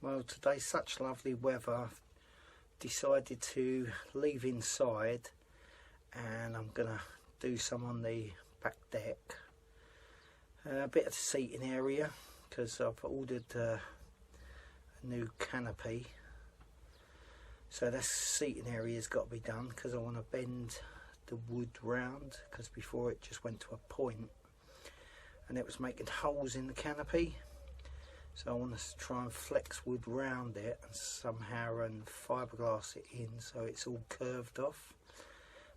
Well, today's such lovely weather, I've decided to leave inside and I'm gonna do some on the back deck. A bit of the seating area because I've ordered a new canopy, so that seating area's got to be done because I want to bend the wood round, because before it just went to a point and it was making holes in the canopy. So I want to try and flex wood round it and somehow fiberglass it in so it's all curved off.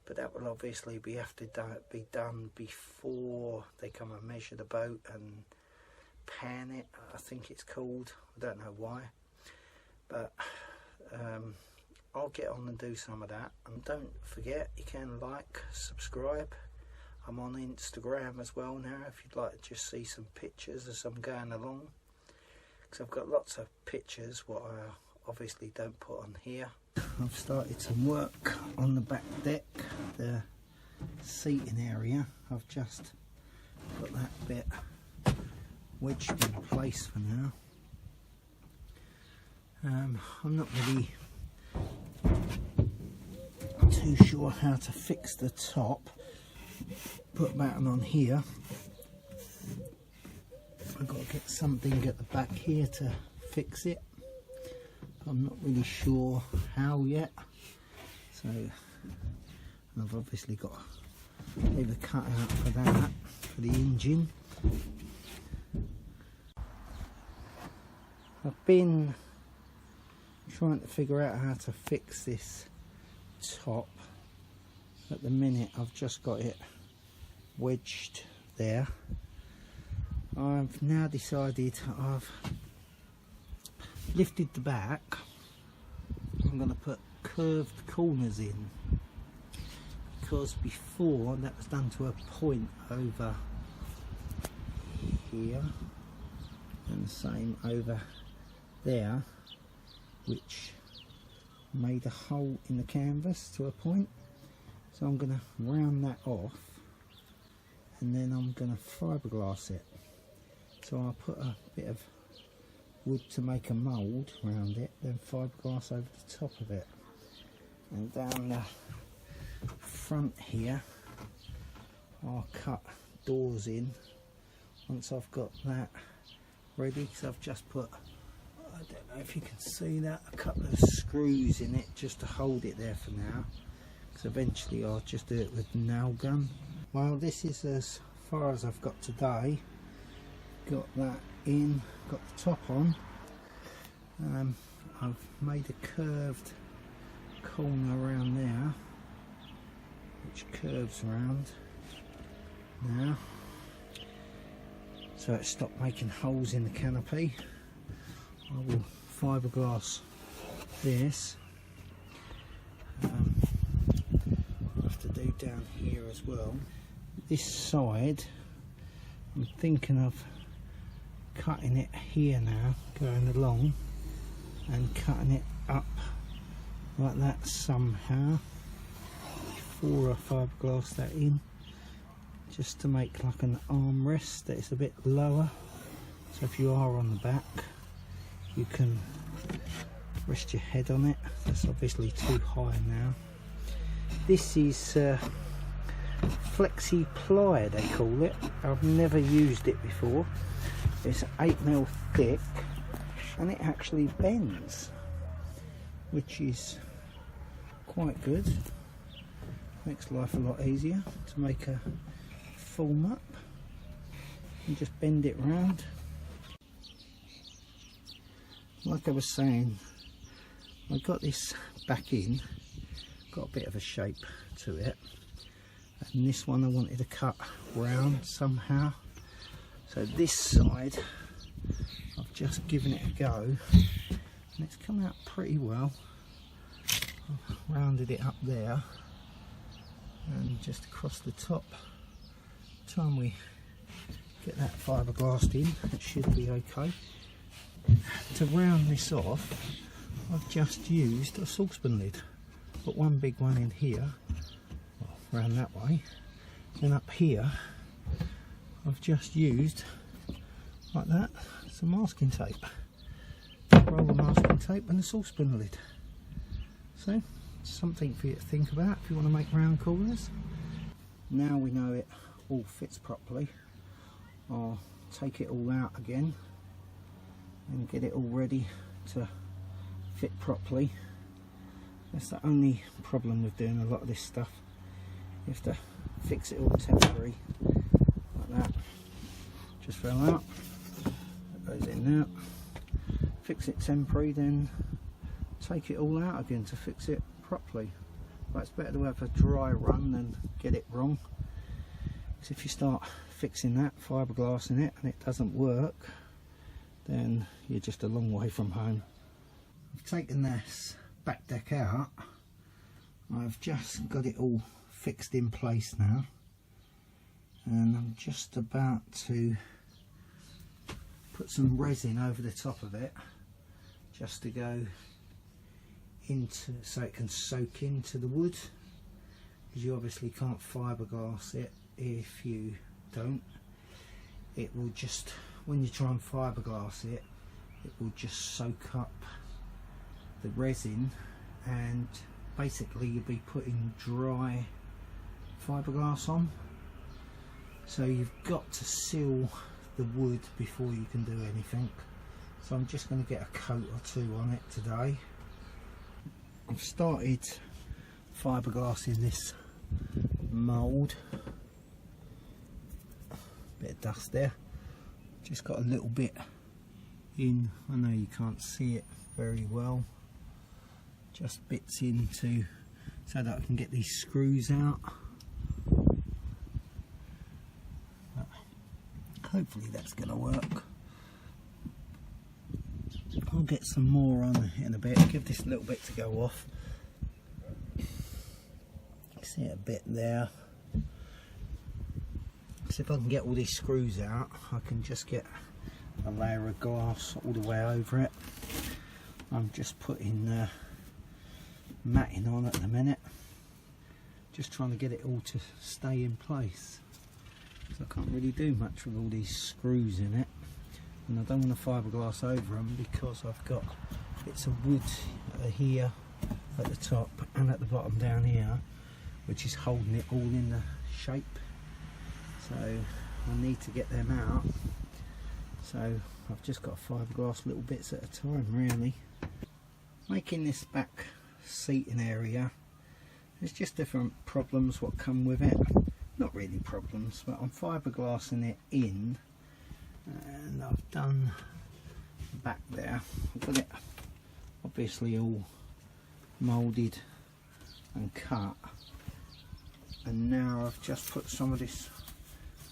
But that will obviously have to be done before they come and measure the boat and pan it, I think it's called. I don't know why. But I'll get on and do some of that. And don't forget, you can like, subscribe. I'm on Instagram as well now if you'd like to just see some pictures as I'm going along. Because I've got lots of pictures what I obviously don't put on here. I've started some work on the back deck, the seating area. I've just got that bit wedged in place for now. I'm not really too sure how to fix the top. Put a button on here. I've got to get something at the back here to fix it. I'm not really sure how yet. So I've obviously got to leave a cut out for that, for the engine. I've been trying to figure out how to fix this top. At the minute I've just got it wedged there. I've now decided I've lifted the back. I'm going to put curved corners in, because before that was done to a point over here and the same over there, which made a hole in the canvas to a point. So I'm going to round that off and then I'm going to fiberglass it. So I'll put a bit of wood to make a mould around it, then fiberglass over the top of it. And down the front here I'll cut doors in once I've got that ready. So I've just put, I don't know if you can see that, a couple of screws in it just to hold it there for now, because eventually I'll just do it with the nail gun. Well, this is as far as I've got today. Got that in, got the top on. I've made a curved corner around there, which curves around now, so it stopped making holes in the canopy. I will fiberglass this. I have to do down here as well. This side, I'm thinking of cutting it here now, going along and cutting it up like that somehow before I fiberglass that in, just to make like an armrest that is a bit lower, so if you are on the back you can rest your head on it. That's obviously too high now. This is flexi ply they call it. I've never used it before. It's 8mm thick and it actually bends, which is quite good. Makes life a lot easier to make a form up and just bend it round. Like I was saying, I got this back in, got a bit of a shape to it, and this one I wanted to cut round somehow. So this side I've just given it a go and it's come out pretty well. I've rounded it up there and just across the top. By the time we get that fiberglassed in, it should be okay. To round this off, I've just used a saucepan lid. Put one big one in here, well, round that way, then up here I've just used, like that, some masking tape. Roll the tape and the saucepan lid. So something for you to think about if you want to make round corners. Now we know it all fits properly, I'll take it all out again and get it all ready to fit properly. That's the only problem with doing a lot of this stuff. You have to fix it all temporary like that. Just fell out, that goes in there. Fix it temporary, then take it all out again to fix it properly. But it's better to have a dry run than get it wrong, because if you start fixing that, fiberglassing it, and it doesn't work, then you're just a long way from home. I've taken this back deck out. I've just got it all fixed in place now, and I'm just about to put some resin over the top of it, just to go into, so it can soak into the wood, because you obviously can't fiberglass it if you don't. It will just, when you try and fiberglass it, it will just soak up the resin, and basically you'll be putting dry fiberglass on. So you've got to seal the wood before you can do anything. So I'm just going to get a coat or two on it today. I've started fiberglassing this mould. Bit of dust there. Just got a little bit in. I know you can't see it very well. Just bits into, so that I can get these screws out. But hopefully that's going to work. I'll get some more on in a bit. Give this a little bit to go off. See it a bit there. So if I can get all these screws out, I can just get a layer of glass all the way over it. I'm just putting matting on at the minute, just trying to get it all to stay in place. So I can't really do much with all these screws in it, and I don't want to fiberglass over them because I've got bits of wood here at the top and at the bottom down here, which is holding it all in the shape. So I need to get them out. So I've just got to fiberglass little bits at a time, really. Making this back seating area, there's just different problems what come with it. Not really problems, but I'm fiberglassing it in, and I've done the back there. I've got it obviously all moulded and cut, and now I've just put some of this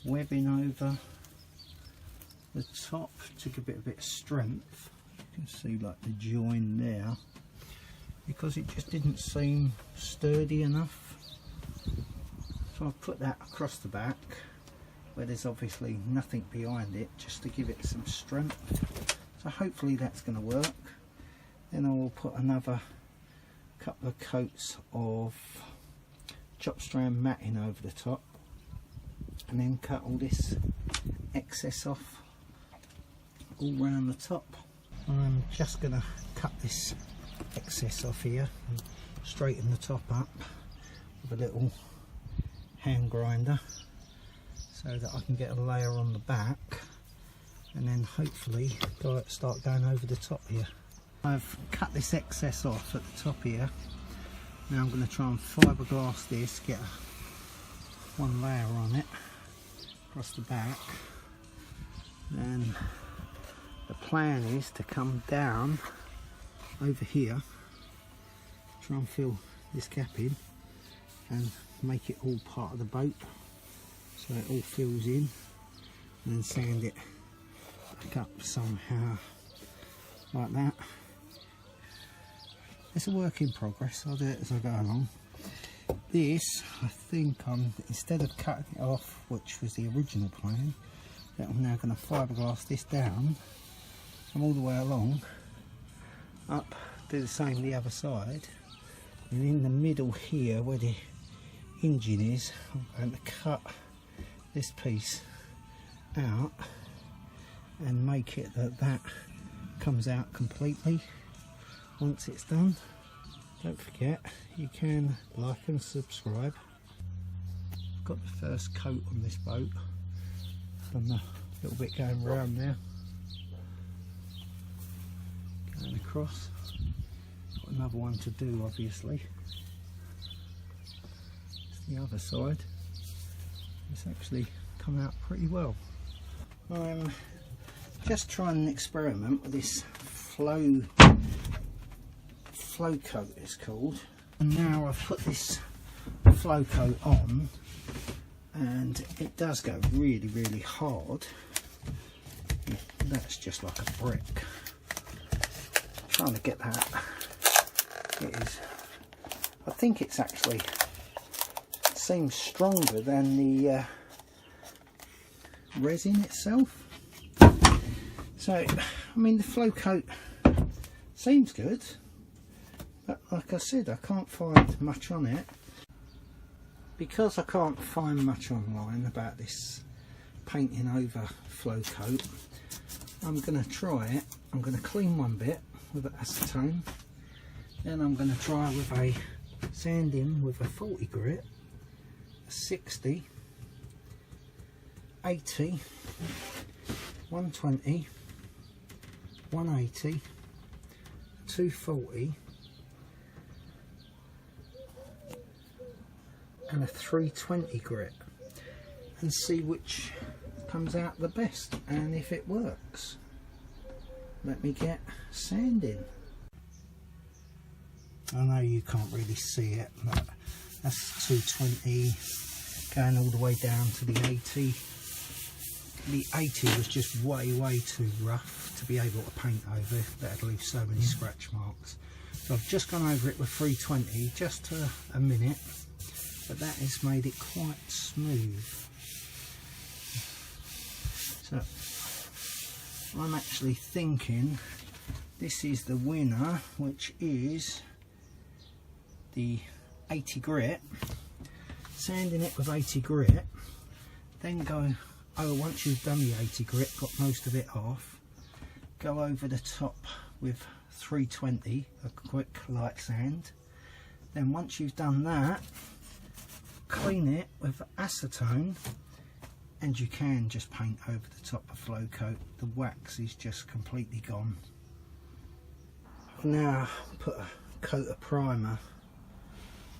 webbing over the top to give it a bit of strength. You can see like the join there, because it just didn't seem sturdy enough. So I've put that across the back where there's obviously nothing behind it, just to give it some strength. So hopefully that's going to work. Then I will put another couple of coats of chop strand matting over the top, and then cut all this excess off all round the top. I'm just going to cut this excess off here and straighten the top up with a little hand grinder, so that I can get a layer on the back, and then hopefully start going over the top here. I've cut this excess off at the top here. Now I'm going to try and fiberglass this, get one layer on it across the back, and the plan is to come down over here, try and fill this gap in and make it all part of the boat, so it all fills in, and then sand it back up somehow like that. It's a work in progress, I'll do it as I go along. This, I think instead of cutting it off, which was the original plan, that I'm now going to fiberglass this down, come all the way along, up, do the same the other side, and in the middle here where the engine is, I'm going to cut this piece out and make it that comes out completely. once it's done, don't forget you can like and subscribe. I've got the first coat on this boat, done the little bit going around there, going across. Got another one to do, obviously. It's the other side. It's actually come out pretty well. I'm just trying an experiment with this flow coat, it's called. And now I've put this flow coat on, and it does go really, really hard. That's just like a brick. Trying to get that. It is. I think it's actually seems stronger than the resin itself. So, I mean, the flow coat seems good, but like I said, I can't find much on it. Because I can't find much online about this painting over flow coat, I'm going to try it. I'm going to clean one bit with acetone, then I'm going to try with a sanding with a 40 grit, a 60, 80, 120, 180, 240 and a 320 grit, and see which comes out the best and if it works. Let me get sanding. I know you can't really see it, but that's 220 going all the way down to the 80. The 80 was just way too rough to be able to paint over. That'd leave so many scratch marks. So I've just gone over it with 320 just for a minute, but that has made it quite smooth. So I'm actually thinking this is the winner, which is the 80 grit. Sanding it with 80 grit, then go, once you've done the 80 grit, got most of it off, go over the top with 320, a quick light sand. Then once you've done that, clean it with acetone, and you can just paint over the top of flow coat. The wax is just completely gone. Now put a coat of primer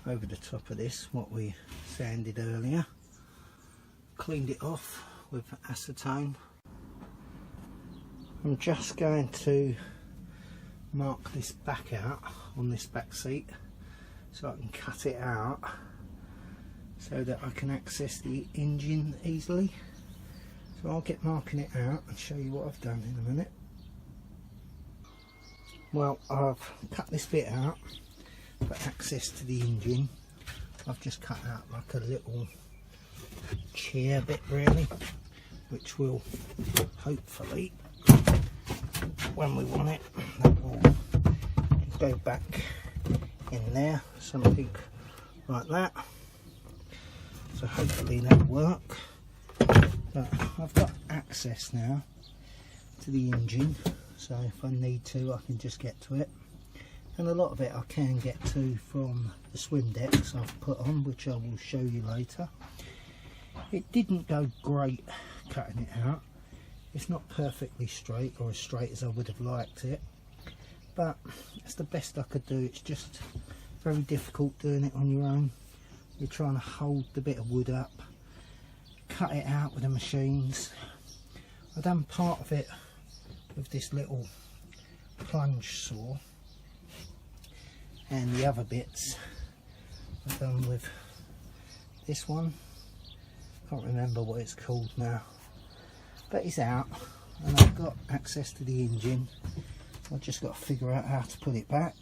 over the top of this, what we sanded earlier. Cleaned it off with acetone. I'm just going to mark this back out on this back seat so I can cut it out so that I can access the engine easily. So I'll get marking it out and show you what I've done in a minute. Well, I've cut this bit out for access to the engine. I've just cut out like a little chair bit really, which will hopefully, when we want it, that will go back in there, something like that. So hopefully that'll work. But I've got access now to the engine, so if I need to I can just get to it. And a lot of it I can get to from the swim decks I've put on, which I will show you later. It didn't go great cutting it out. It's not perfectly straight, or as straight as I would have liked it, but it's the best I could do. It's just very difficult doing it on your own. You're trying to hold the bit of wood up, cut it out with the machines. I've done part of it with this little plunge saw, and the other bits I've done with this one. Can't remember what it's called now, but it's out and I've got access to the engine. I've just got to figure out how to put it back,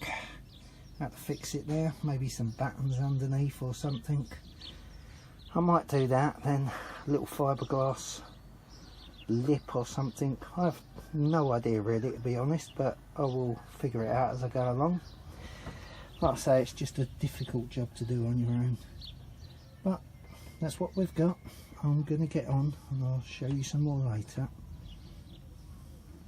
how to fix it there, maybe some buttons underneath or something. I might do that, then a little fiberglass lip or something. I have no idea really, to be honest, but I will figure it out as I go along. Like I say, it's just a difficult job to do on your own, but that's what we've got. I'm going to get on and I'll show you some more later.